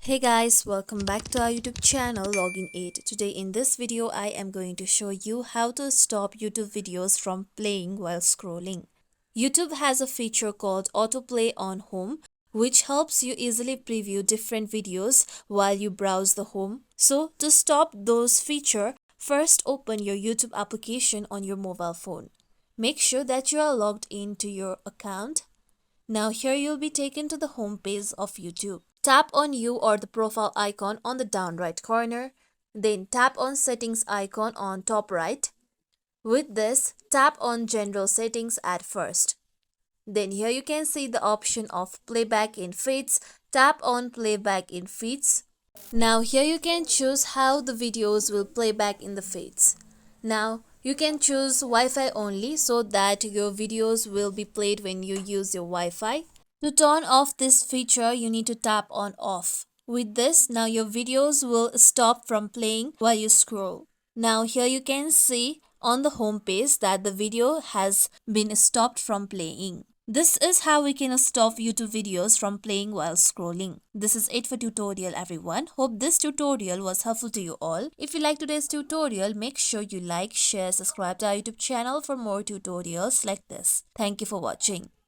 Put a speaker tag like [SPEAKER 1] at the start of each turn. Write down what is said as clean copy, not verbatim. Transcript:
[SPEAKER 1] Hey guys, welcome back to our YouTube channel Login 8. Today in this video I am going to show you how to stop YouTube videos from playing while scrolling. YouTube has a feature called Autoplay on Home which helps you easily preview different videos while you browse the home. So to stop those feature, first open your YouTube application on your mobile phone. Make sure that you are logged into your account. Now here you'll be taken to the home page of YouTube. Tap on you or the profile icon on the down right corner. Then tap on settings icon on top right. With this, tap on general settings at first. Then here you can see the option of playback in feeds. Tap on playback in feeds. Now here you can choose how the videos will play back in the feeds. Now you can choose Wi-Fi only so that your videos will be played when you use your Wi-Fi. To turn off this feature, you need to tap on off. With this, now your videos will stop from playing while you scroll. Now here you can see on the home page that the video has been stopped from playing. This is how we can stop YouTube videos from playing while scrolling. This is it for tutorial everyone. Hope this tutorial was helpful to you all. If you like today's tutorial, make sure you like, share, subscribe to our YouTube channel for more tutorials like this. Thank you for watching.